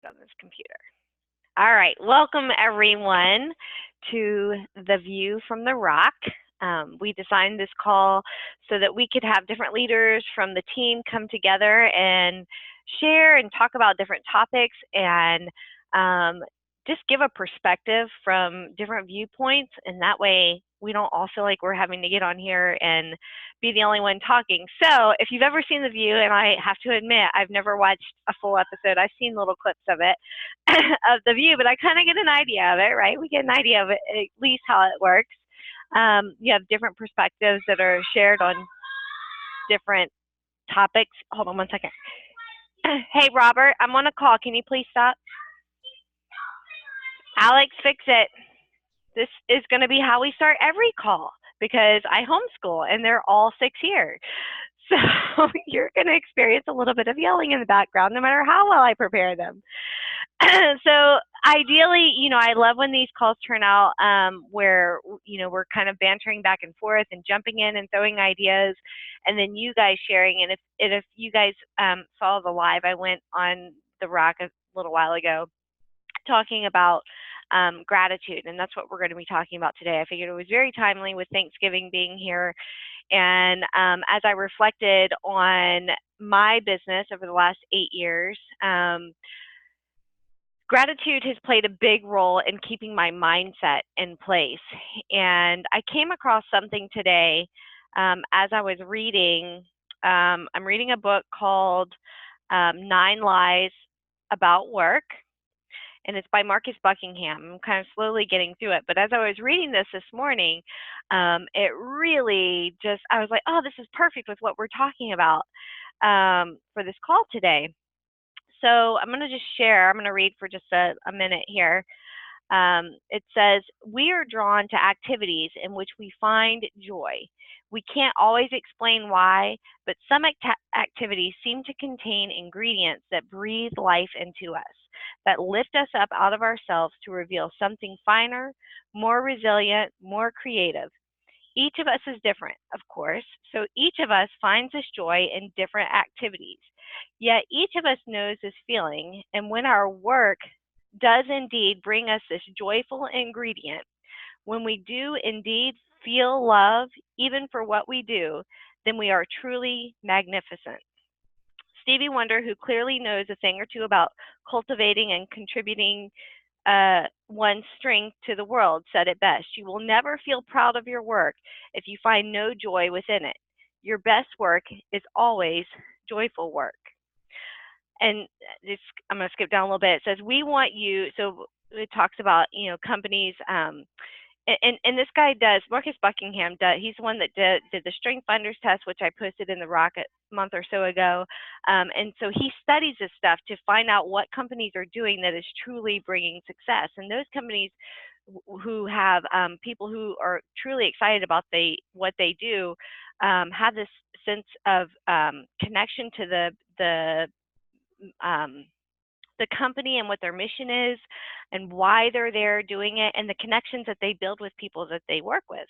on this computer. All right, welcome everyone to The View from the Rock. We designed this call so that we could have different leaders from the team come together and share and talk about different topics and just give a perspective from different viewpoints. And that way we don't all feel like we're having to get on here and be the only one talking. So if you've ever seen The View, and I have to admit, I've never watched a full episode, I've seen little clips of it, of The View, but I kind of get an idea of it, right? We get an idea of it, at least how it works. You have different perspectives that are shared on different topics. Hold on one second. Hey, Robert, I'm on a call. Can you please stop? Alex, fix it. This is going to be how we start every call because I homeschool and they're all 6 here. So you're going to experience a little bit of yelling in the background no matter how well I prepare them. So ideally, I love when these calls turn out where, we're kind of bantering back and forth and jumping in and throwing ideas and then you guys sharing. And if you guys saw the live, I went on the Rock a little while ago talking about gratitude, and that's what we're going to be talking about today. I figured it was very timely with Thanksgiving being here, and as I reflected on my business over the last 8 years, gratitude has played a big role in keeping my mindset in place. And I came across something today as I was reading. I'm reading a book called 9 Lies About Work, and it's by Marcus Buckingham. I'm kind of slowly getting through it, but as I was reading this morning, it really just, I was like, oh, this is perfect with what we're talking about for this call today. So I'm going to just share, I'm going to read for just a minute here. It says, we are drawn to activities in which we find joy. We can't always explain why, but some activities seem to contain ingredients that breathe life into us, that lift us up out of ourselves to reveal something finer, more resilient, more creative. Each of us is different, of course, so each of us finds this joy in different activities. Yet each of us knows this feeling, and when our work does indeed bring us this joyful ingredient, when we do indeed feel love, even for what we do, then we are truly magnificent. Stevie Wonder, who clearly knows a thing or two about cultivating and contributing one's strength to the world, said it best. You will never feel proud of your work if you find no joy within it. Your best work is always joyful work. And I'm going to skip down a little bit. It says, we want you, so it talks about, companies, and this guy does, Marcus Buckingham does, he's the one that did the Strength Finders test, which I posted in the Rock a month or so ago. And so he studies this stuff to find out what companies are doing that is truly bringing success. And those companies who have people who are truly excited about what they do have this sense of connection to the company and what their mission is and why they're there doing it and the connections that they build with people that they work with.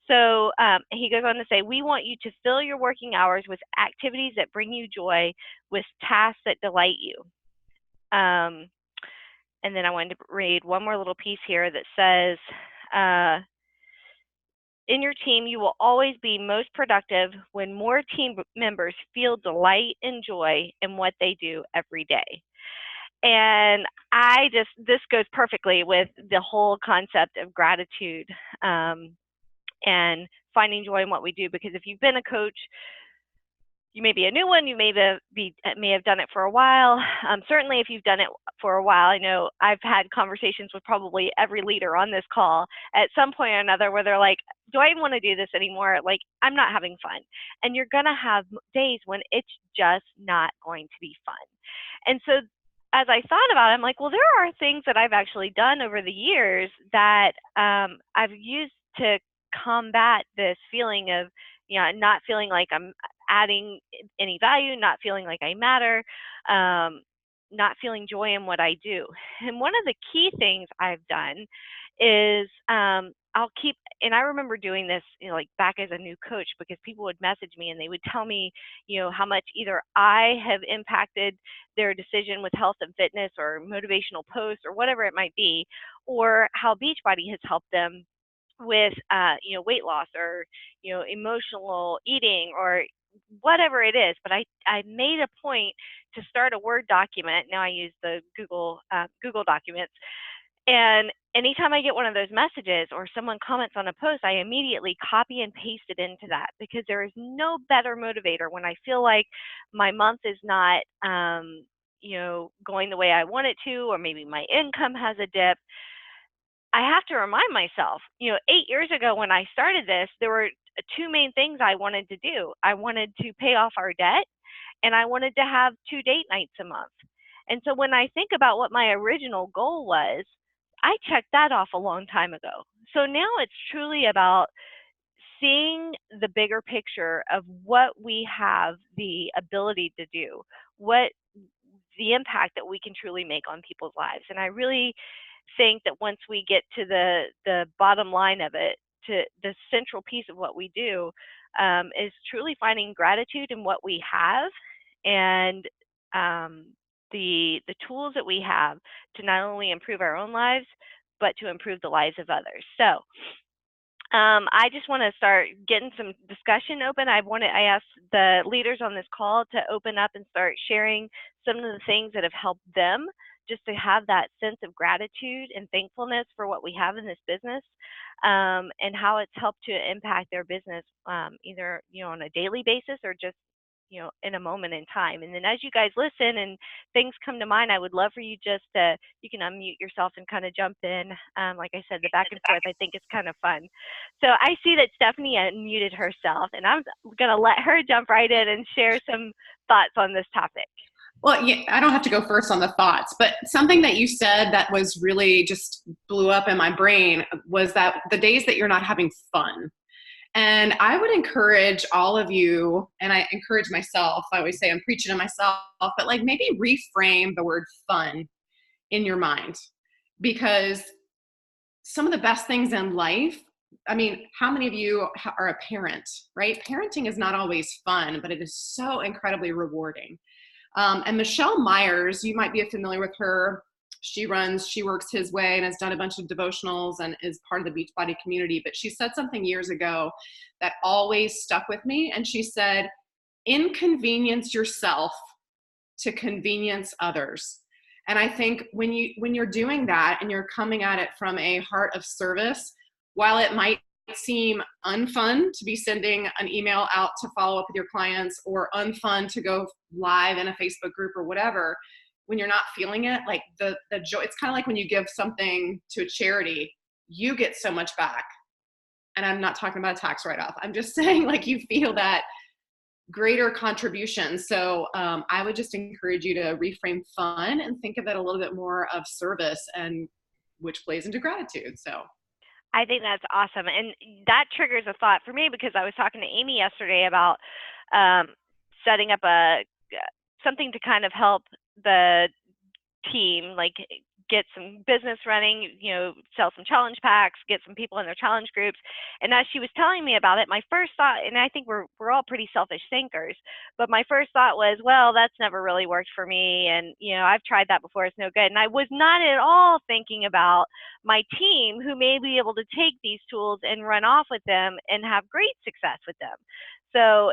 So he goes on to say, we want you to fill your working hours with activities that bring you joy, with tasks that delight you. And then I wanted to read one more little piece here that says, in your team, you will always be most productive when more team members feel delight and joy in what they do every day. And this goes perfectly with the whole concept of gratitude and finding joy in what we do. Because if you've been a coach, you may be a new one, you may have done it for a while. Certainly if you've done it for a while, I know I've had conversations with probably every leader on this call at some point or another where they're like, do I even want to do this anymore? Like, I'm not having fun. And you're going to have days when it's just not going to be fun. And so as I thought about it, I'm like, well, there are things that I've actually done over the years that I've used to combat this feeling of, not feeling like I'm adding any value, not feeling like I matter, not feeling joy in what I do. And one of the key things I've done is I'll keep, and I remember doing this, like back as a new coach, because people would message me and they would tell me, how much either I have impacted their decision with health and fitness or motivational posts or whatever it might be, or how Beachbody has helped them with, weight loss or, emotional eating or whatever it is. But I made a point to start a Word document. Now I use the Google Documents, and anytime I get one of those messages or someone comments on a post, I immediately copy and paste it into that, because there is no better motivator when I feel like my month is not, going the way I want it to, or maybe my income has a dip. I have to remind myself, 8 years ago when I started this, there were two main things I wanted to do. I wanted to pay off our debt, and I wanted to have 2 date nights a month. And so when I think about what my original goal was, I checked that off a long time ago. So now it's truly about seeing the bigger picture of what we have the ability to do, what the impact that we can truly make on people's lives. And I really think that once we get to the bottom line of it, to the central piece of what we do, is truly finding gratitude in what we have, and um, the tools that we have to not only improve our own lives, but to improve the lives of others. So I just want to start getting some discussion open. I asked the leaders on this call to open up and start sharing some of the things that have helped them, just to have that sense of gratitude and thankfulness for what we have in this business, and how it's helped to impact their business, either on a daily basis or just in a moment in time. And then as you guys listen and things come to mind, I would love for you just to, you can unmute yourself and kind of jump in. Like I said, the back and forth I think is kind of fun. So I see that Stephanie unmuted herself, and I'm going to let her jump right in and share some thoughts on this topic. Well, yeah, I don't have to go first on the thoughts, but something that you said that was really just blew up in my brain was that the days that you're not having fun. And I would encourage all of you, and I encourage myself, I always say I'm preaching to myself, but like maybe reframe the word fun in your mind, because some of the best things in life, I mean, how many of you are a parent, right? Parenting is not always fun, but it is so incredibly rewarding. And Michelle Myers, you might be familiar with her. She works his way and has done a bunch of devotionals and is part of the Beachbody community. But she said something years ago that always stuck with me. And she said, inconvenience yourself to convenience others. And I think when you're doing that and you're coming at it from a heart of service, while it might seem unfun to be sending an email out to follow up with your clients, or unfun to go live in a Facebook group or whatever, when you're not feeling it, like the joy, it's kind of like when you give something to a charity, you get so much back. And I'm not talking about a tax write-off. I'm just saying, like, you feel that greater contribution. So I would just encourage you to reframe fun and think of it a little bit more of service, and which plays into gratitude. So I think that's awesome. And that triggers a thought for me, because I was talking to Amy yesterday about um, setting up something to kind of help the team, like get some business running, sell some challenge packs, get some people in their challenge groups. And as she was telling me about it, my first thought, and I think we're all pretty selfish thinkers, but my first thought was, well, that's never really worked for me. And, I've tried that before, it's no good. And I was not at all thinking about my team, who may be able to take these tools and run off with them and have great success with them. So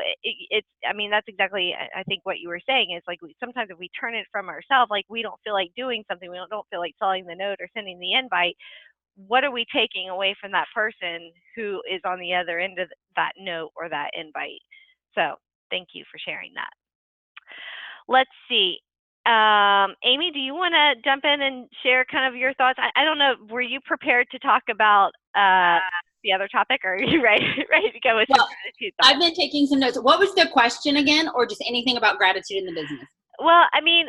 I mean, that's exactly, I think what you were saying is, like, sometimes if we turn it from ourselves, like we don't feel like doing something, we don't feel like selling the note or sending the invite, what are we taking away from that person who is on the other end of that note or that invite? So thank you for sharing that. Let's see. Amy, do you want to jump in and share kind of your thoughts? I don't know, were you prepared to talk about the other topic, or are you ready to go with some gratitude thoughts? I've been taking some notes. What was the question again, or just anything about gratitude in the business? Well, I mean,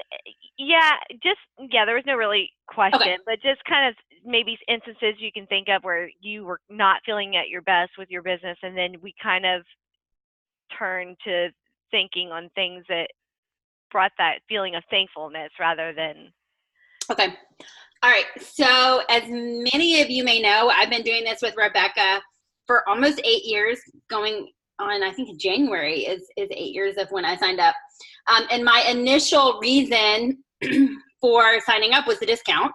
there was no really question, but just kind of maybe instances you can think of where you were not feeling at your best with your business, and then we kind of turned to thinking on things that brought that feeling of thankfulness rather than. Okay. All right. So as many of you may know, I've been doing this with Rebecca for almost 8 years, going on, I think January is 8 years of when I signed up. And my initial reason for signing up was the discount,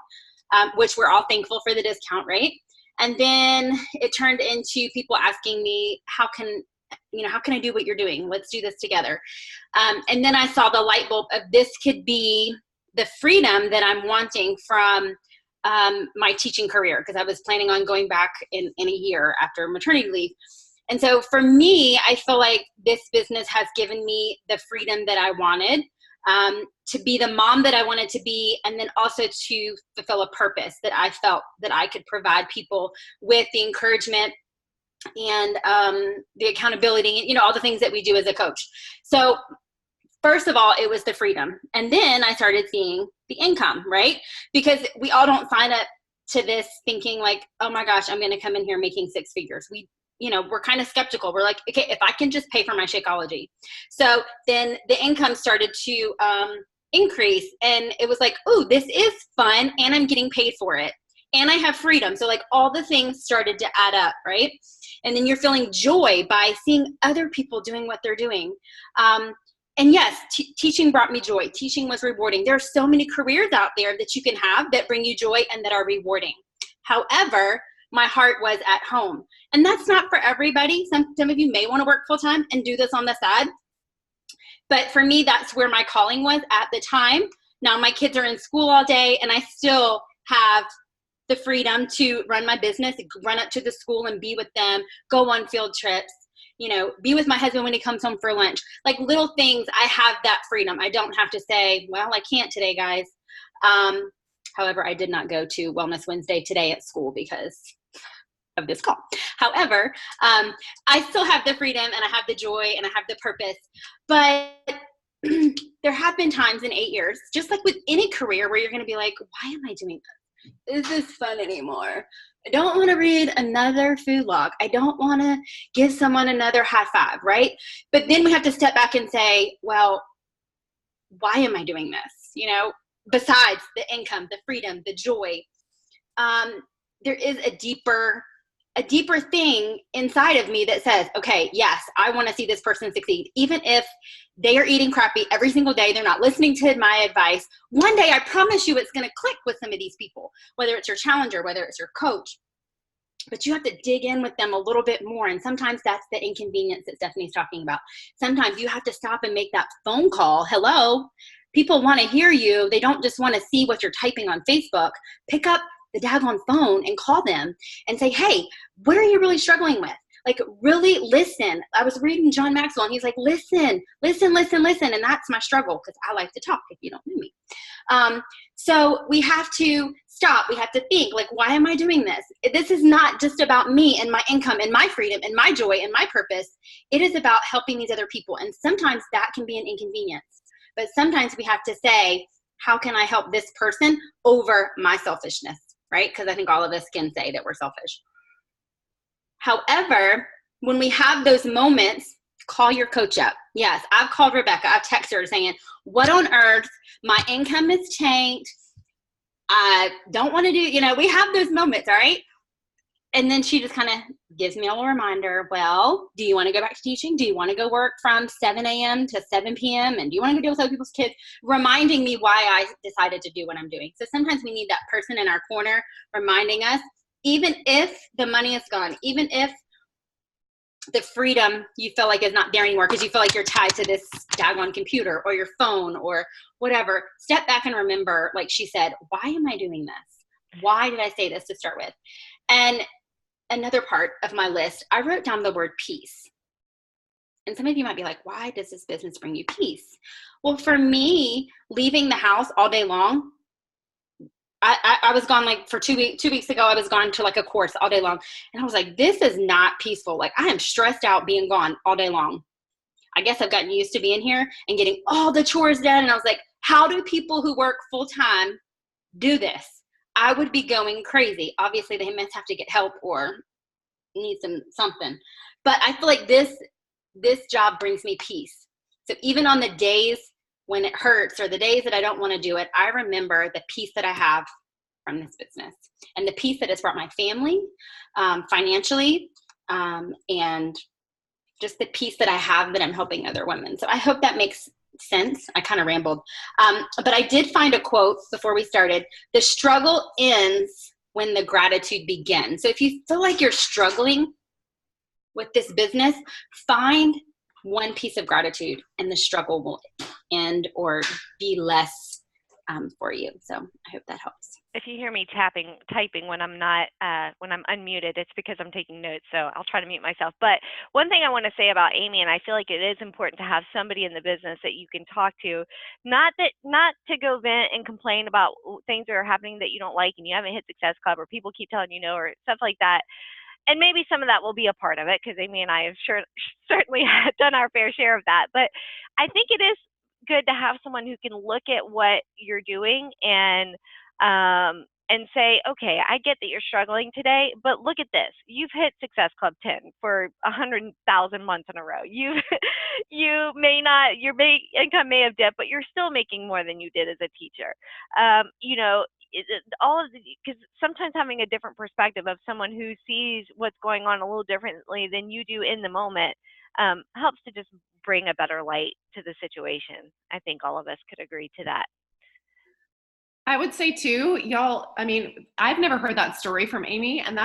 which we're all thankful for the discount, right? And then it turned into people asking me, how can I do what you're doing? Let's do this together. And then I saw the light bulb of this could be the freedom that I'm wanting from my teaching career, because I was planning on going back in a year after maternity leave. And so for me, I feel like this business has given me the freedom that I wanted, to be the mom that I wanted to be, and then also to fulfill a purpose that I felt that I could provide people with the encouragement and the accountability, all the things that we do as a coach. So first of all, it was the freedom. And then I started seeing the income, right? Because we all don't sign up to this thinking like, oh my gosh, I'm going to come in here making 6 figures. We're kind of skeptical. We're like, okay, if I can just pay for my Shakeology. So then the income started to increase, and it was like, oh, this is fun, and I'm getting paid for it, and I have freedom. So like all the things started to add up, right? And then you're feeling joy by seeing other people doing what they're doing. And yes, teaching brought me joy. Teaching was rewarding. There are so many careers out there that you can have that bring you joy and that are rewarding. However, my heart was at home. And that's not for everybody. Some of you may want to work full time and do this on the side. But for me, that's where my calling was at the time. Now my kids are in school all day, and I still have the freedom to run my business, run up to the school and be with them, go on field trips, be with my husband when he comes home for lunch. Like little things, I have that freedom. I don't have to say, well, I can't today, guys. However, I did not go to Wellness Wednesday today at school because of this call. However, I still have the freedom, and I have the joy, and I have the purpose. But there have been times in 8 years, just like with any career, where you're going to be like, why am I doing this? Is this fun anymore? I don't want to read another food log. I don't want to give someone another high five, right? But then we have to step back and say, well, why am I doing this? Besides the income, the freedom, the joy, there is a deeper thing inside of me that says, okay, yes, I want to see this person succeed. Even if they are eating crappy every single day, they're not listening to my advice. One day, I promise you it's going to click with some of these people, whether it's your challenger, whether it's your coach. But you have to dig in with them a little bit more. And sometimes that's the inconvenience that Stephanie's talking about. Sometimes you have to stop and make that phone call. Hello, people want to hear you. They don't just want to see what you're typing on Facebook. Pick up the daggone phone and call them and say, hey, what are you really struggling with? Like, really listen. I was reading John Maxwell, and he's like, listen. And that's my struggle, because I like to talk, if you don't know me. So we have to stop. We have to think, like, why am I doing this? This is not just about me and my income and my freedom and my joy and my purpose. It is about helping these other people. And sometimes that can be an inconvenience. But sometimes we have to say, how can I help this person over my selfishness? Right? Because I think all of us can say that we're selfish. However, when we have those moments, call your coach up. Yes, I've called Rebecca. I've texted her saying, what on earth? My income is tanked. I don't want to do, we have those moments, all right? And then she just kind of gives me a little reminder. Well, do you want to go back to teaching? Do you want to go work from 7 a.m. to 7 p.m.? And do you want to go deal with other people's kids? Reminding me why I decided to do what I'm doing. So sometimes we need that person in our corner reminding us, even if the money is gone, even if the freedom you feel like is not there anymore because you feel like you're tied to this daggone computer or your phone or whatever, step back and remember, like she said, why am I doing this? Why did I say this to start with? And another part of my list, I wrote down the word peace. And some of you might be like, why does this business bring you peace? Well, for me, leaving the house all day long, I was gone like for 2 weeks. 2 weeks ago, I was gone to like a course all day long. And I was like, this is not peaceful. Like, I am stressed out being gone all day long. I guess I've gotten used to being here and getting all the chores done. And I was like, how do people who work full time do this? I would be going crazy. Obviously, they must have to get help or need something. But I feel like this job brings me peace. So even on the days when it hurts or the days that I don't want to do it, I remember the peace that I have from this business and the peace that it's brought my family, financially, and just the peace that I have that I'm helping other women. So I hope that makes sense. I kind of rambled. But I did find a quote before we started. The struggle ends when the gratitude begins. So if you feel like you're struggling with this business, find one piece of gratitude and the struggle will end or be less for you. So I hope that helps. If you hear me typing when I'm not, when I'm unmuted, it's because I'm taking notes. So I'll try to mute myself. But one thing I want to say about Amy, and I feel like it is important to have somebody in the business that you can talk to, not to go vent and complain about things that are happening that you don't like and you haven't hit Success Club or people keep telling you no or stuff like that. And maybe some of that will be a part of it because Amy and I have certainly done our fair share of that. But I think it is good to have someone who can look at what you're doing and say, okay, I get that you're struggling today, but look at this. You've hit Success Club 10 for 100,000 months in a row. Your income may have dipped, but you're still making more than you did as a teacher. Because sometimes having a different perspective of someone who sees what's going on a little differently than you do in the moment helps to just bring a better light to the situation. I think all of us could agree to that. I would say too, y'all, I mean, I've never heard that story from Amy, and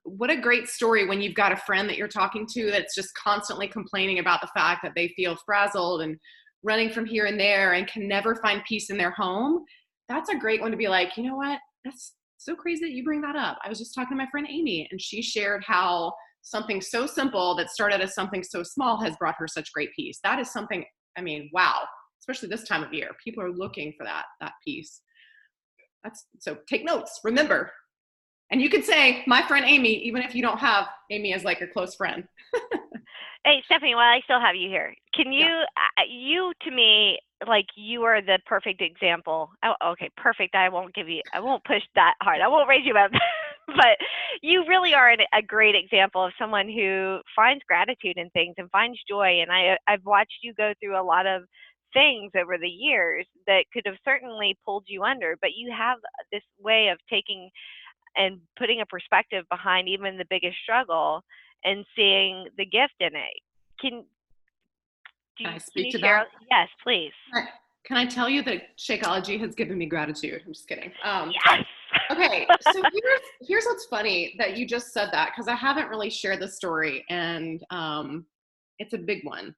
what a great story when you've got a friend that you're talking to that's just constantly complaining about the fact that they feel frazzled and running from here and there and can never find peace in their home. That's a great one to be like, you know what? That's so crazy that you bring that up. I was just talking to my friend Amy, and she shared how something so simple that started as something so small has brought her such great peace. That is something, I mean, wow. Especially this time of year, people are looking for that piece. So take notes, remember. And you could say, my friend Amy, even if you don't have Amy as like a close friend. Hey, Stephanie, while I still have you here, can you, you to me, like you are the perfect example. Oh, okay, perfect. I won't push that hard. I won't raise you up. But you really are a great example of someone who finds gratitude in things and finds joy. And I've watched you go through a lot of things over the years that could have certainly pulled you under, but you have this way of taking and putting a perspective behind even the biggest struggle and seeing the gift in it. Can I speak to share? that? Yes, please. Can I tell you that Shakeology has given me gratitude? I'm just kidding. Yes. Okay, so here's what's funny that you just said that, because I haven't really shared the story, and it's a big one.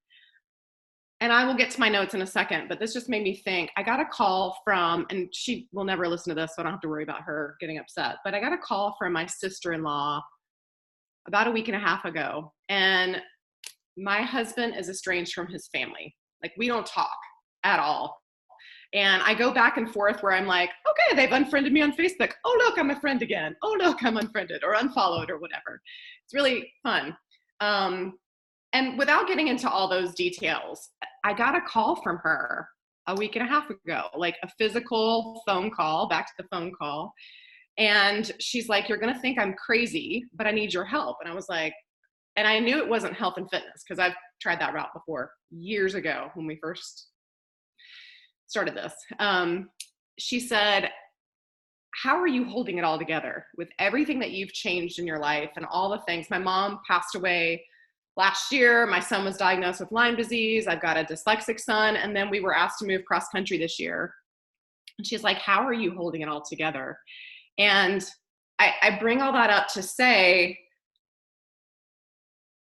And I will get to my notes in a second, but this just made me think. I got a call from, and she will never listen to this, so I don't have to worry about her getting upset, but I got a call from my sister-in-law about a week and a half ago. And my husband is estranged from his family. Like, we don't talk at all. And I go back and forth where I'm like, okay, they've unfriended me on Facebook. Oh, look, I'm a friend again. Oh, look, I'm unfriended or unfollowed or whatever. It's really fun. And without getting into all those details, I got a call from her a week and a half ago, like a physical phone call, back to the phone call. And she's like, you're going to think I'm crazy, but I need your help. And I was like, and I knew it wasn't health and fitness because I've tried that route before years ago when we first started this. She said, how are you holding it all together with everything that you've changed in your life and all the things? My mom passed away last year. My son was diagnosed with Lyme disease. I've got a dyslexic son. And then we were asked to move cross country this year. And she's like, how are you holding it all together? And I bring all that up to say,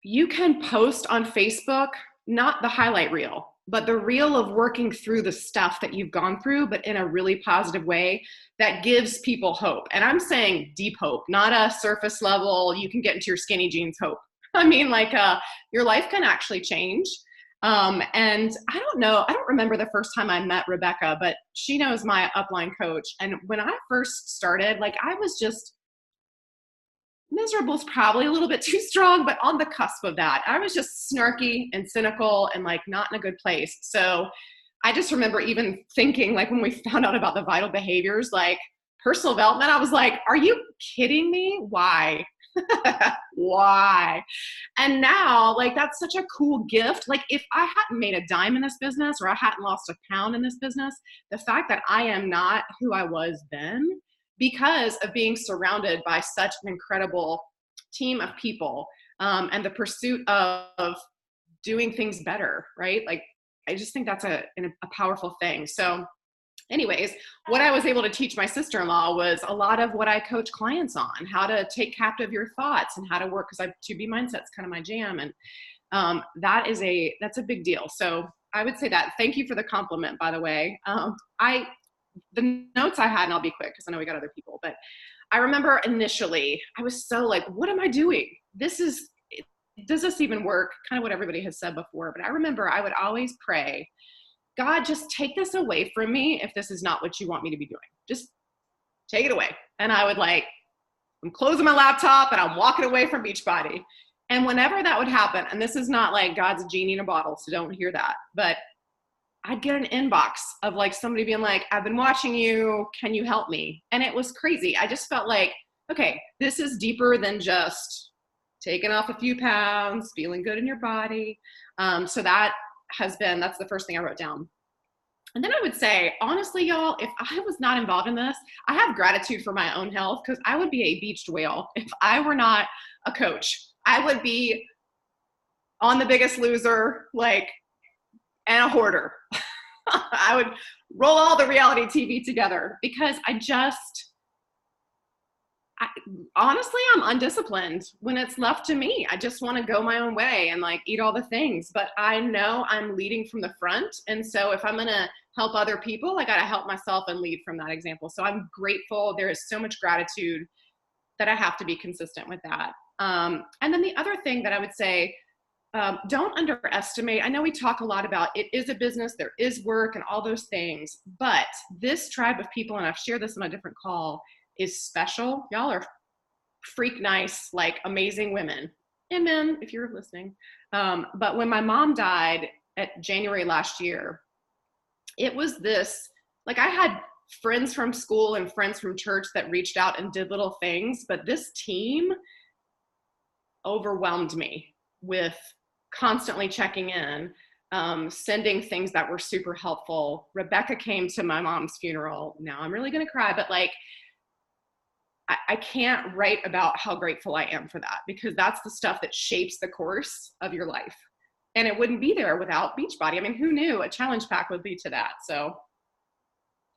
you can post on Facebook, not the highlight reel, but the reel of working through the stuff that you've gone through, but in a really positive way that gives people hope. And I'm saying deep hope, not a surface level, you can get into your skinny jeans hope. I mean, like your life can actually change. And I don't remember the first time I met Rebecca, but she knows my upline coach. And when I first started, like I was just miserable is probably a little bit too strong, but on the cusp of that. I was just snarky and cynical and like not in a good place. So I just remember even thinking, like when we found out about the vital behaviors, like personal development, I was like, are you kidding me? Why? Why? And now, like, that's such a cool gift. Like, if I hadn't made a dime in this business or I hadn't lost a pound in this business, the fact that I am not who I was then because of being surrounded by such an incredible team of people, and the pursuit of doing things better, right? Like, I just think that's a powerful thing. So anyways, what I was able to teach my sister-in-law was a lot of what I coach clients on, how to take captive your thoughts and how to work, because 2B mindset's kind of my jam. And that's a big deal. So I would say that. Thank you for the compliment, by the way. The notes I had, and I'll be quick because I know we got other people, but I remember initially I was so like, what am I doing? Does this even work? Kind of what everybody has said before. But I remember I would always pray, God, just take this away from me if this is not what you want me to be doing. Just take it away. And I would I'm closing my laptop and I'm walking away from Beachbody. And whenever that would happen, and this is not like God's a genie in a bottle, so don't hear that, but I'd get an inbox of like somebody being like, I've been watching you, can you help me? And it was crazy. I just felt like, okay, this is deeper than just taking off a few pounds, feeling good in your body. So that's the first thing I wrote down. And then I would say, honestly, y'all, if I was not involved in this, I have gratitude for my own health, because I would be a beached whale if I were not a coach. I would be on The Biggest Loser, and a hoarder. I would roll all the reality TV together, because honestly, I'm undisciplined when it's left to me. I just want to go my own way and eat all the things, but I know I'm leading from the front. And so if I'm going to help other people, I got to help myself and lead from that example. So I'm grateful. There is so much gratitude that I have to be consistent with that. And then the other thing that I would say, don't underestimate. I know we talk a lot about it is a business, there is work and all those things, but this tribe of people, and I've shared this on a different call, is special. Y'all are freak nice, amazing women and men, if you're listening. But when my mom died at January last year, it was this, I had friends from school and friends from church that reached out and did little things, but this team overwhelmed me with constantly checking in, sending things that were super helpful. Rebecca came to my mom's funeral. Now I'm really going to cry, but I can't write about how grateful I am for that, because that's the stuff that shapes the course of your life. And it wouldn't be there without Beachbody. I mean, who knew a challenge pack would lead to that? So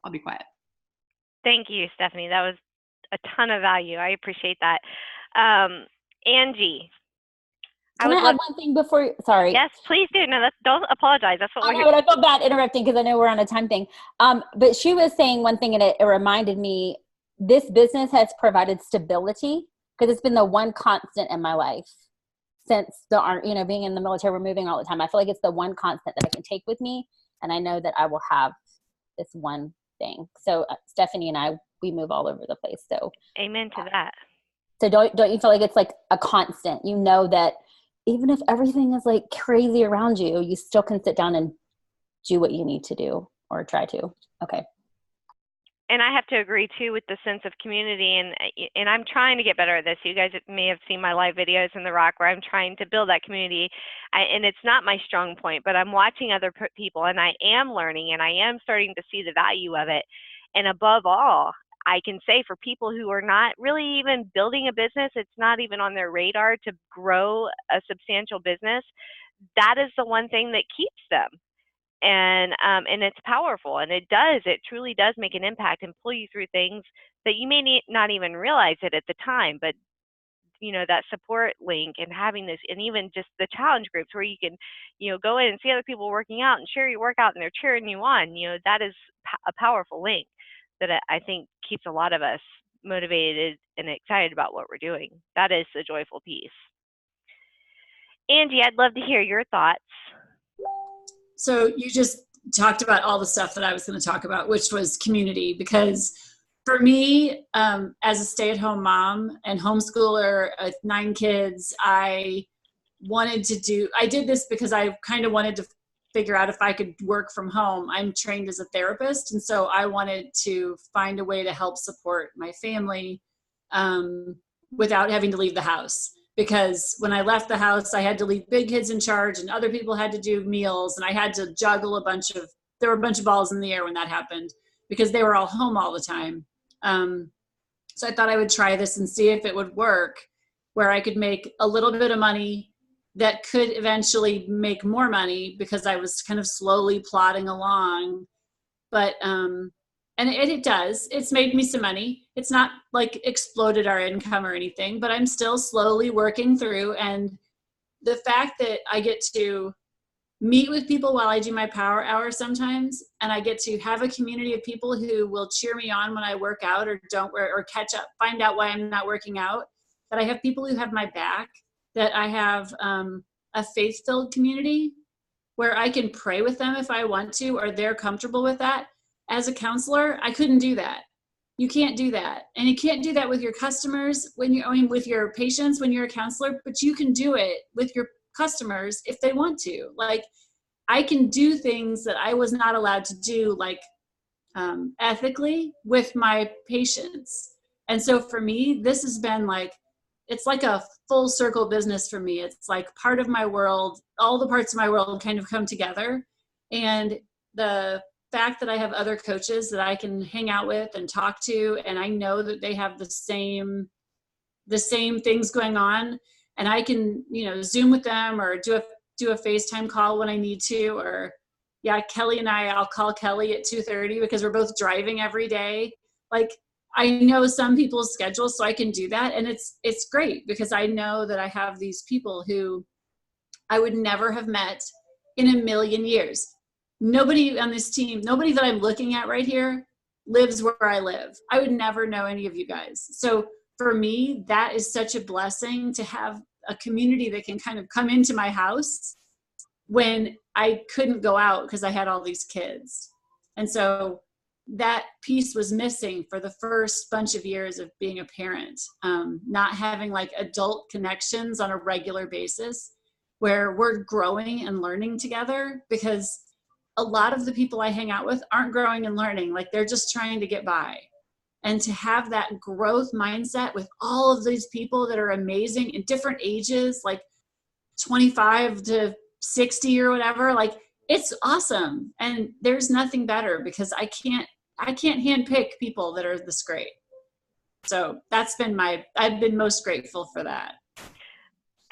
I'll be quiet. Thank you, Stephanie. That was a ton of value. I appreciate that. Angie. Can I add one thing before? Sorry. Yes, please do. No, don't apologize. That's what we're here. But I felt bad interrupting because I know we're on a time thing. But she was saying one thing, and it reminded me, this business has provided stability, because it's been the one constant in my life since being in the military, we're moving all the time. I feel like it's the one constant that I can take with me, and I know that I will have this one thing. So Stephanie and I, we move all over the place. So amen to that. So don't you feel like it's a constant? You know that even if everything is crazy around you, you still can sit down and do what you need to do, or try to. Okay. And I have to agree too with the sense of community, and I'm trying to get better at this. You guys may have seen my live videos in The Rock where I'm trying to build that community, and it's not my strong point, but I'm watching other people, and I am learning, and I am starting to see the value of it. And above all, I can say for people who are not really even building a business, it's not even on their radar to grow a substantial business, that is the one thing that keeps them. And it's powerful, and it truly does make an impact and pull you through things that you may not even realize it at the time. But that support link and having this, and even just the challenge groups where you can go in and see other people working out and share your workout, and they're cheering you on, that is a powerful link that I think keeps a lot of us motivated and excited about what we're doing. That is the joyful piece. Angie, I'd love to hear your thoughts. So you just talked about all the stuff that I was going to talk about, which was community, because for me, as a stay-at-home mom and homeschooler with 9 kids, I did this because I kind of wanted to figure out if I could work from home. I'm trained as a therapist, and so I wanted to find a way to help support my family without having to leave the house. Because when I left the house, I had to leave big kids in charge and other people had to do meals, and I had to juggle there were a bunch of balls in the air when that happened because they were all home all the time. So I thought I would try this and see if it would work, where I could make a little bit of money that could eventually make more money because I was kind of slowly plodding along. But, and it does, it's made me some money. It's not like exploded our income or anything, but I'm still slowly working through. And the fact that I get to meet with people while I do my power hour sometimes, and I get to have a community of people who will cheer me on when I work out or don't, or catch up, find out why I'm not working out, that I have people who have my back, that I have a faith-filled community where I can pray with them if I want to, or they're comfortable with that. As a counselor, I couldn't do that. You can't do that. And you can't do that with your customers with your patients when you're a counselor, but you can do it with your customers if they want to. Like, I can do things that I was not allowed to do, like ethically with my patients. And so for me, this has been like, it's like a full circle business for me. It's like part of my world, all the parts of my world kind of come together. And the fact that I have other coaches that I can hang out with and talk to, and I know that they have the same things going on, and I can, Zoom with them or do a FaceTime call when I need to, or Kelly and I'll call Kelly at 2:30 because we're both driving every day. Like, I know some people's schedules, so I can do that. And it's great because I know that I have these people who I would never have met in a million years. Nobody on this team, nobody that I'm looking at right here lives where I live. I would never know any of you guys. So for me, that is such a blessing to have a community that can kind of come into my house when I couldn't go out because I had all these kids. And so that piece was missing for the first bunch of years of being a parent, not having like adult connections on a regular basis where we're growing and learning together, because a lot of the people I hang out with aren't growing and learning. Like, they're just trying to get by. And to have that growth mindset with all of these people that are amazing in different ages, like 25 to 60 or whatever, like, it's awesome. And there's nothing better because I can't handpick people that are this great. So I've been most grateful for that.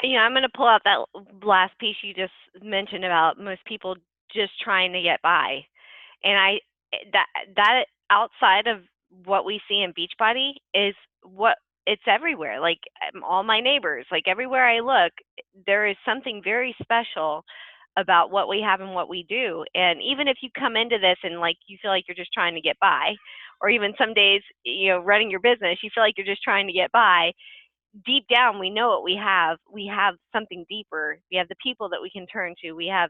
I'm going to pull out that last piece you just mentioned about most people just trying to get by. And that outside of what we see in Beachbody is what it's everywhere. Like, all my neighbors, like everywhere I look, there is something very special about what we have and what we do. And even if you come into this and like you feel like you're just trying to get by, or even some days, running your business, you feel like you're just trying to get by, deep down we know what we have. We have something deeper. We have the people that we can turn to. We have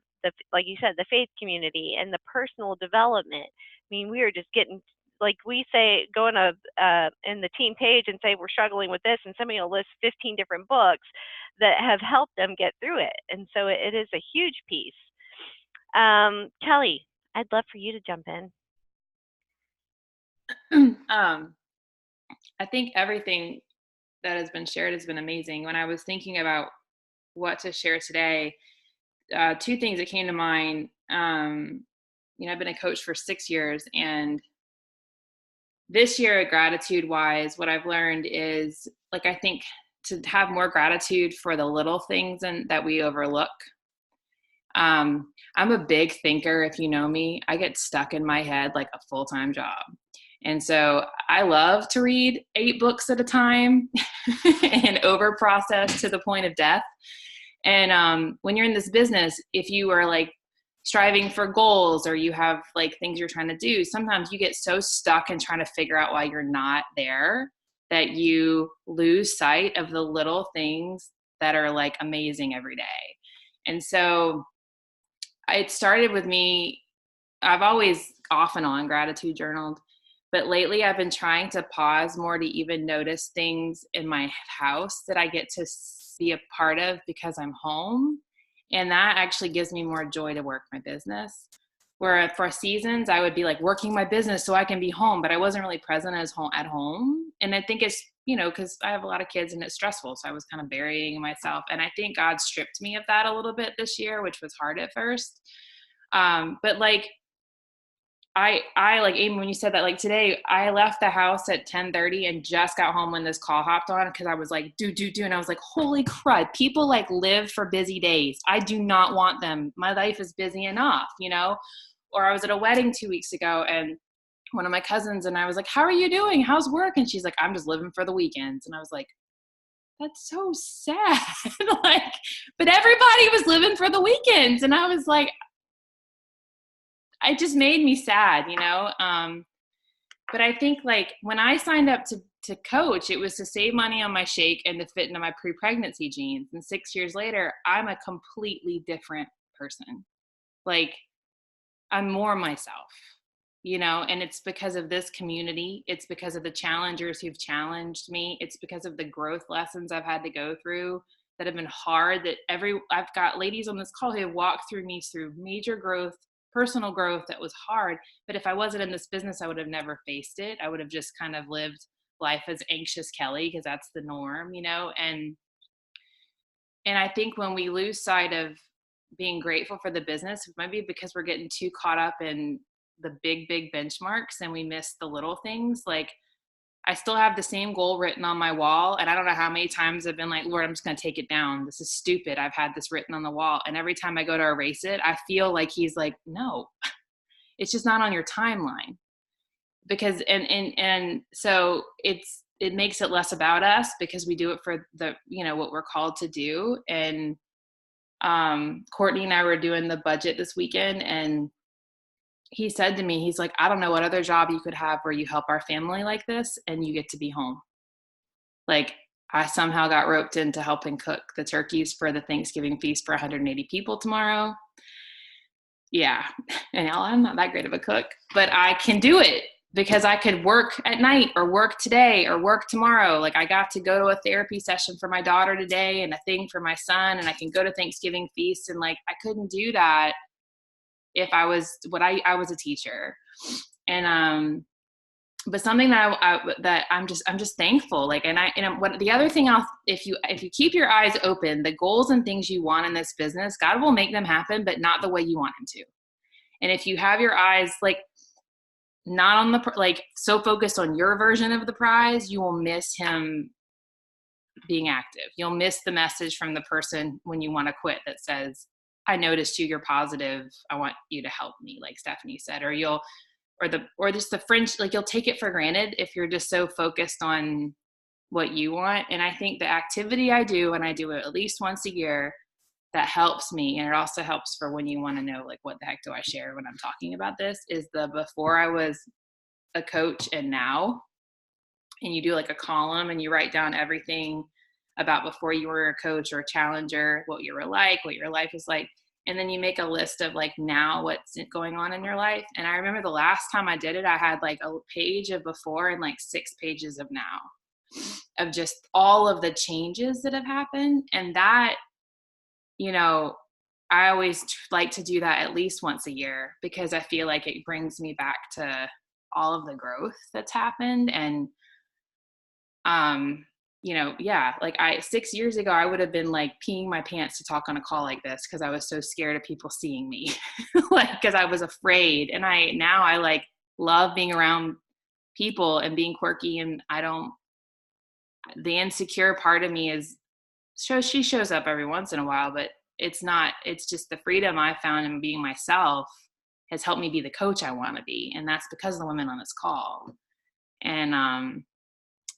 like you said, the faith community and the personal development. I mean, we are just getting, like we say, go in the team page and say we're struggling with this, and somebody will list 15 different books that have helped them get through it. And so it is a huge piece. Kelly, I'd love for you to jump in. I think everything that has been shared has been amazing. When I was thinking about what to share today, two things that came to mind. I've been a coach for 6 years, and this year, gratitude-wise, what I've learned is, like, I think to have more gratitude for the little things and that we overlook. I'm a big thinker. If you know me, I get stuck in my head like a full-time job. And so I love to read 8 books at a time and over process to the point of death. And when you're in this business, if you are like striving for goals or you have like things you're trying to do, sometimes you get so stuck in trying to figure out why you're not there that you lose sight of the little things that are like amazing every day. And so it started with me. I've always off and on gratitude journaled, but lately I've been trying to pause more to even notice things in my house that I get to be a part of because I'm home. And that actually gives me more joy to work my business. where for seasons I would be like working my business so I can be home, but I wasn't really present at home. And I think it's, because I have a lot of kids and it's stressful. So I was kind of burying myself. And I think God stripped me of that a little bit this year, which was hard at first. But like, I like, Amy, when you said that, like today I left the house at 10:30 and just got home when this call hopped on, because I was like, do. And I was like, holy crud, people like live for busy days. I do not want them. My life is busy enough, Or I was at a wedding 2 weeks ago, and one of my cousins and I was like, how are you doing? How's work? And she's like, I'm just living for the weekends. And I was like, that's so sad. Like, but everybody was living for the weekends. And I was like, it just made me sad, But I think like when I signed up to coach, it was to save money on my shake and to fit into my pre-pregnancy jeans. And 6 years later, I'm a completely different person. Like, I'm more myself, and it's because of this community. It's because of the challengers who've challenged me. It's because of the growth lessons I've had to go through that have been hard, I've got ladies on this call who have walked through me through major growth, personal growth that was hard. But if I wasn't in this business, I would have never faced it. I would have just kind of lived life as anxious Kelly, because that's the norm, and I think when we lose sight of being grateful for the business, it might be because we're getting too caught up in the big benchmarks and we miss the little things. Like, I still have the same goal written on my wall, and I don't know how many times I've been like, Lord, I'm just going to take it down. This is stupid. I've had this written on the wall. And every time I go to erase it, I feel like he's like, no, it's just not on your timeline. Because, and so it makes it less about us, because we do it for the, what we're called to do. And Courtney and I were doing the budget this weekend, and he said to me, he's like, I don't know what other job you could have where you help our family like this and you get to be home. Like, I somehow got roped into helping cook the turkeys for the Thanksgiving feast for 180 people tomorrow. Yeah. And I'm not that great of a cook, but I can do it because I could work at night or work today or work tomorrow. Like, I got to go to a therapy session for my daughter today and a thing for my son, and I can go to Thanksgiving feast. And like, I couldn't do that if I was a teacher. And, but something that I'm just thankful. Like, and what the other thing if you keep your eyes open, the goals and things you want in this business, God will make them happen, but not the way you want him to. And if you have your eyes, like, not on the, like, so focused on your version of the prize, you will miss him being active. You'll miss the message from the person when you want to quit that says, I noticed you're positive. I want you to help me, like Stephanie said, or just the fringe, like, you'll take it for granted if you're just so focused on what you want. And I think the activity I do, and I do it at least once a year, that helps me. And it also helps for when you want to know, like, what the heck do I share when I'm talking about this, is the before I was a coach and now. And you do like a column and you write down everything about before you were a coach or a challenger, what you were like, what your life is like. And then you make a list of like now what's going on in your life. And I remember the last time I did it, I had like a page of before and like 6 pages of now, of just all of the changes that have happened. And that, I always like to do that at least once a year, because I feel like it brings me back to all of the growth that's happened. And, like 6 years ago, I would have been like peeing my pants to talk on a call like this, because I was so scared of people seeing me, like, because I was afraid. And I like love being around people and being quirky. And the insecure part of me she shows up every once in a while, but it's just the freedom I found in being myself has helped me be the coach I want to be. And that's because of the women on this call. And,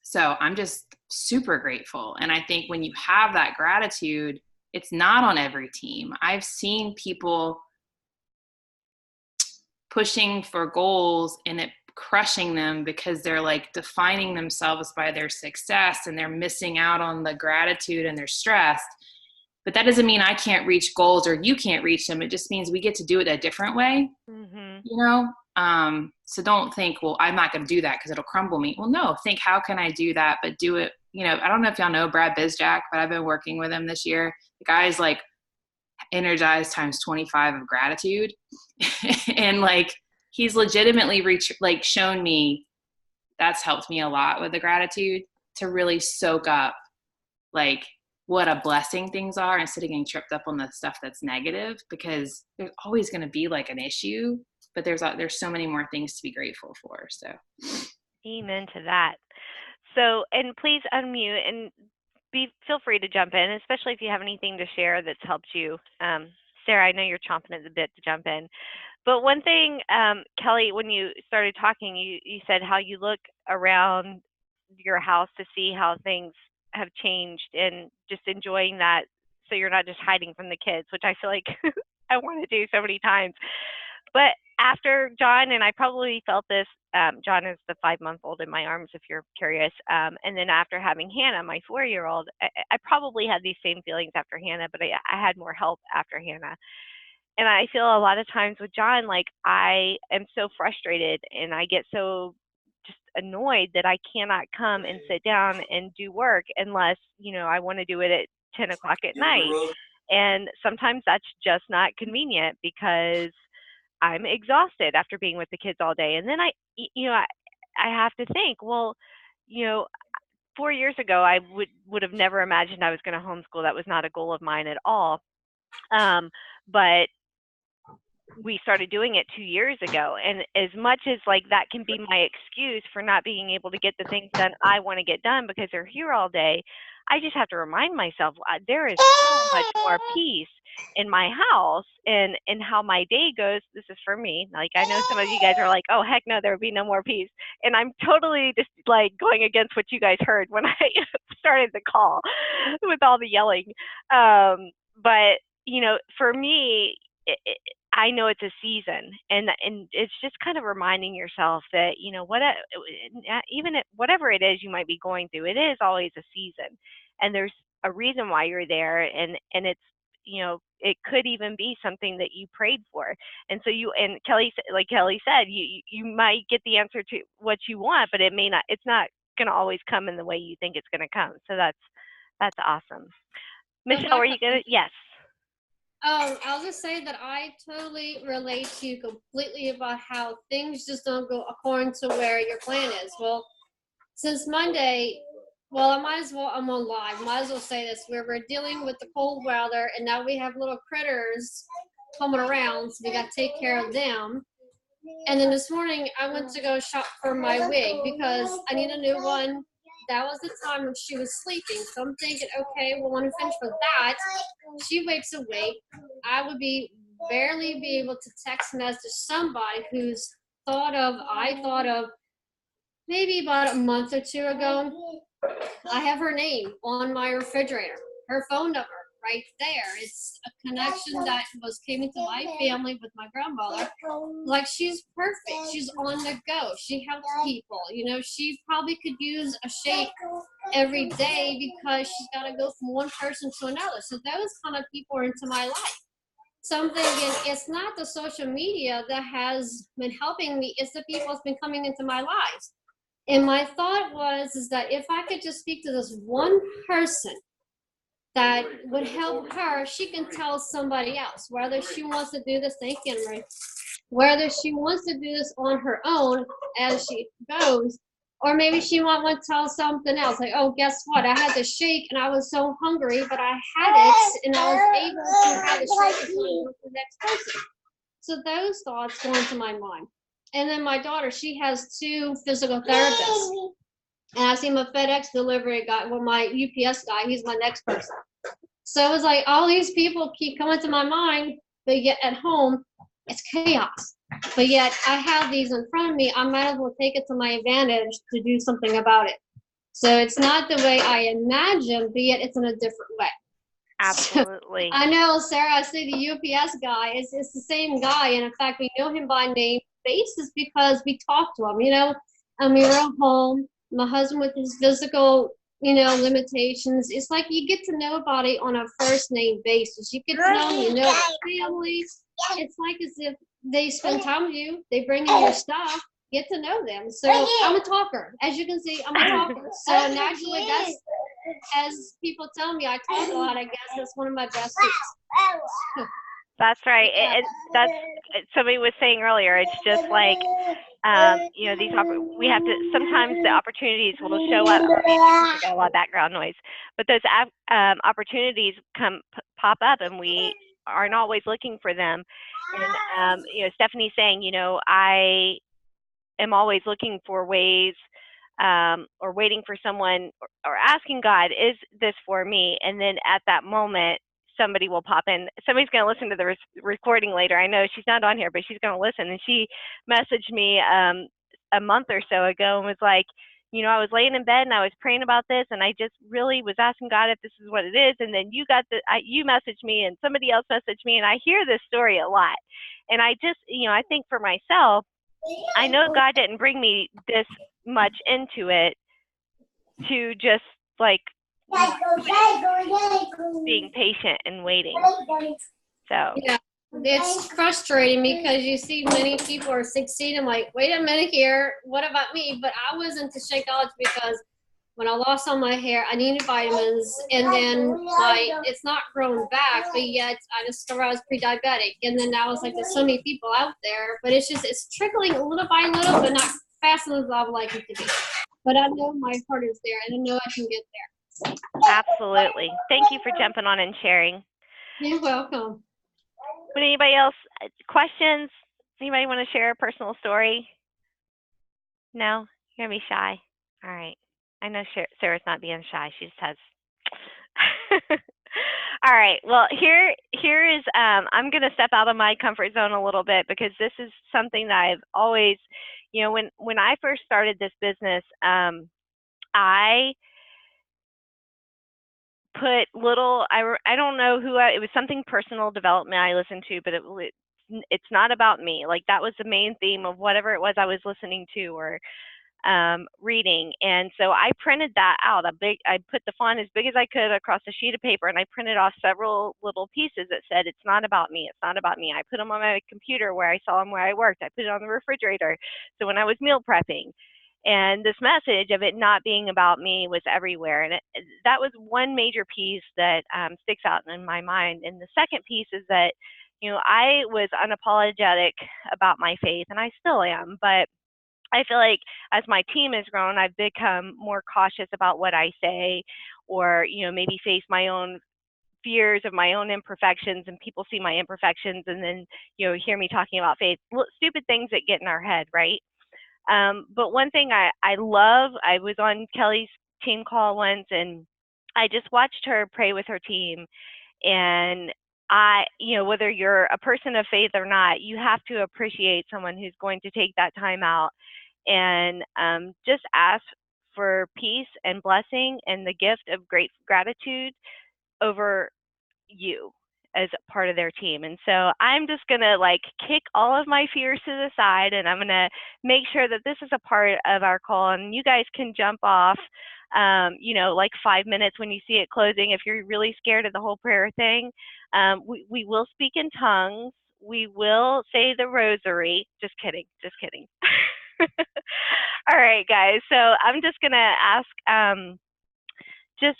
so I'm just super grateful. And I think when you have that gratitude, it's not on every team. I've seen people pushing for goals and it crushing them because they're like defining themselves by their success and they're missing out on the gratitude and they're stressed. But that doesn't mean I can't reach goals or you can't reach them. It just means we get to do it a different way, So don't think, well, I'm not going to do that because it'll crumble me. Well, no, think, how can I do that? But do it. I don't know if y'all know Brad Bizjack, but I've been working with him this year. The guy's like, energized times 25 of gratitude. And like, he's legitimately shown me, that's helped me a lot with the gratitude, to really soak up like what a blessing things are instead of getting tripped up on the stuff that's negative, because there's always going to be like an issue, but there's so many more things to be grateful for. So Amen to that. So, and please unmute and feel free to jump in, especially if you have anything to share that's helped you. Sarah, I know you're chomping at the bit to jump in. But one thing, Kelly, when you started talking, you said how you look around your house to see how things have changed and just enjoying that, so you're not just hiding from the kids, which I feel like I want to do so many times. But after John, and I probably felt this, John is the 5-month-old in my arms, if you're curious. And then after having Hannah, my 4-year-old, I probably had these same feelings after Hannah, but I had more help after Hannah. And I feel a lot of times with John, like I am so frustrated and I get so just annoyed that I cannot come and sit down and do work unless, I want to do it at 10 o'clock at night. And sometimes that's just not convenient because I'm exhausted after being with the kids all day. And then I have to think, well, 4 years ago, I would have never imagined I was going to homeschool. That was not a goal of mine at all. But we started doing it 2 years ago. And as much as like that can be my excuse for not being able to get the things done I want to get done because they're here all day, I just have to remind myself there is so much more peace in my house and how my day goes. This is for me. Like, I know some of you guys are like, oh, heck no, there would be no more peace. And I'm totally just like going against what you guys heard when I started the call with all the yelling. But, for me, I know it's a season, and it's just kind of reminding yourself that, whatever it is you might be going through, it is always a season, and there's a reason why you're there, and it's, it could even be something that you prayed for. And so Kelly, like Kelly said, you might get the answer to what you want, but it's not going to always come in the way you think it's going to come. So that's awesome. Michelle, are you going to? Yes. I'll just say that I totally relate to you completely about how things just don't go according to where your plan is. Well, since Monday, I'm on live. Might as well say this. We're dealing with the cold weather, and now we have little critters coming around, so we got to take care of them. And then this morning, I went to go shop for my wig because I need a new one. That was the time when she was sleeping. So I'm thinking, okay, well, when I finish with that, she wakes awake. I would barely be able to text message somebody I thought of maybe about a month or two ago. I have her name on my refrigerator, her phone number right there. It's a connection that came into my family with my grandmother. Like, she's perfect. She's on the go. She helps people. She probably could use a shake every day because she's got to go from one person to another. So those kind of people are into my life. So I'm thinking, it's not the social media that has been helping me. It's the people that's been coming into my lives. And my thought is that if I could just speak to this one person that would help her, she can tell somebody else, whether she wants to do this, thank you, Anne-Marie, whether she wants to do this on her own as she goes, or maybe she might want to tell something else, like, oh, guess what, I had the shake and I was so hungry, but I had it and I was able to have the shake until I went to the next person. So those thoughts go into my mind. And then my daughter, she has 2 physical therapists. And I see my FedEx delivery guy, my UPS guy, he's my next person. So it was like all these people keep coming to my mind, but yet at home, it's chaos. But yet I have these in front of me. I might as well take it to my advantage to do something about it. So it's not the way I imagined, but yet it's in a different way. Absolutely. So, I know, Sarah, I see the UPS guy. It's the same guy. And in fact, we know him by name basis because we talk to him, and we were at home. My husband with his physical, limitations. It's like you get to know somebody on a first name basis. You get to know them, their family. It's like as if they spend time with you. They bring in your stuff. Get to know them. So I'm a talker. As you can see, I'm a talker. So naturally, as people tell me, I talk a lot. I guess that's one of my best things. That's right. Yeah. That's somebody was saying earlier. It's just like, you know, we have to, sometimes the opportunities will show up. I got a lot of background noise, but those opportunities pop up, and we aren't always looking for them. And you know, Stephanie's saying, you know, I am always looking for ways, or waiting for someone, or asking God, is this for me? And then at that moment, somebody will pop in. Somebody's going to listen to the recording later. I know she's not on here, but she's going to listen. And she messaged me a month or so ago and was like, you know, I was laying in bed and I was praying about this, and I just really was asking God if this is what it is. And then you messaged me, and somebody else messaged me, and I hear this story a lot. And I just, you know, I think for myself, I know God didn't bring me this much into it to just like being patient and waiting. So Yeah, it's frustrating because you see many people are succeeding. I'm like, wait a minute here, what about me? But I was into Shakeology because when I lost all my hair, I needed vitamins, and then it's not growing back, but yet I discovered I was pre-diabetic, and then now it's like there's so many people out there, but it's trickling little by little, but not fast enough as I would like it to be. But I know my heart is there, and I know I can get there. absolutely. Thank you for jumping on and sharing. You're welcome. Would anybody else, questions? Anybody want to share a personal story? No? You're going to be shy. All right. I know Sarah's not being shy. She just has. All right. Well, here is, I'm going to step out of my comfort zone a little bit, because this is something that I've always, you know, when I first started this business, I put I don't know it was something personal development I listened to, but it's not about me. Like, that was the main theme of whatever it was I was listening to or reading. And so I printed that out. I put the font as big as I could across a sheet of paper, and I printed off several little pieces that said, it's not about me. It's not about me. I put them on my computer where I saw them where I worked. I put it on the refrigerator. So when I was meal prepping, and this message of it not being about me was everywhere. And that was one major piece that sticks out in my mind. And the second piece is that, you know, I was unapologetic about my faith, and I still am, but I feel like as my team has grown, I've become more cautious about what I say, or, you know, maybe face my own fears of my own imperfections, and people see my imperfections and then, you know, hear me talking about faith. Stupid things that get in our head, right? But one thing I love, I was on Kelly's team call once, and I just watched her pray with her team. And you know, whether you're a person of faith or not, you have to appreciate someone who's going to take that time out and just ask for peace and blessing and the gift of great gratitude over you as part of their team. And so I'm just going to like kick all of my fears to the side, and I'm going to make sure that this is a part of our call, and you guys can jump off, you know, like 5 minutes when you see it closing. If you're really scared of the whole prayer thing, we will speak in tongues. We will say the rosary. Just kidding. Just kidding. All right, guys. So I'm just going to ask just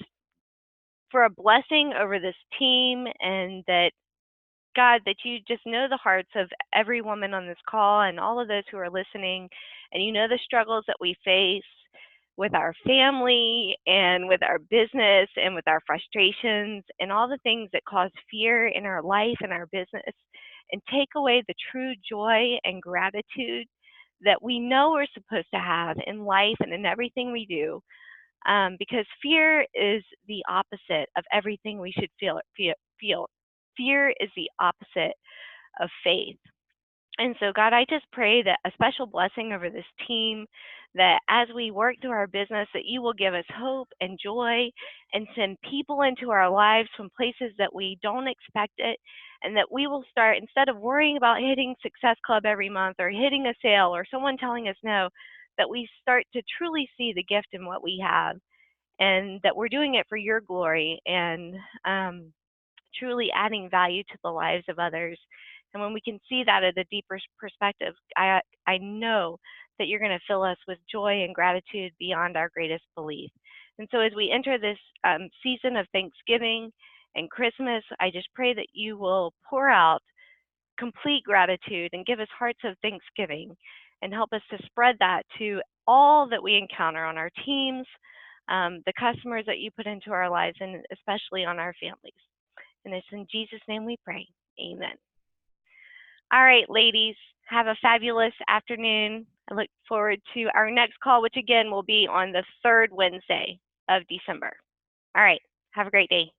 for a blessing over this team, and that, God, that you just know the hearts of every woman on this call and all of those who are listening, and you know the struggles that we face with our family and with our business and with our frustrations and all the things that cause fear in our life and our business, and take away the true joy and gratitude that we know we're supposed to have in life and in everything we do. Because fear is the opposite of everything we should feel. Fear is the opposite of faith. And so, God, I just pray that a special blessing over this team, that as we work through our business, that you will give us hope and joy and send people into our lives from places that we don't expect it, and that we will start, instead of worrying about hitting Success Club every month or hitting a sale or someone telling us no, that we start to truly see the gift in what we have, and that we're doing it for your glory, and truly adding value to the lives of others. And when we can see that at a deeper perspective, I know that you're going to fill us with joy and gratitude beyond our greatest belief. And so as we enter this season of Thanksgiving and Christmas, I just pray that you will pour out complete gratitude and give us hearts of thanksgiving and help us to spread that to all that we encounter on our teams, the customers that you put into our lives, and especially on our families. And it's in Jesus' name we pray. Amen. All right, ladies, have a fabulous afternoon. I look forward to our next call, which again will be on the third Wednesday of December. All right, have a great day.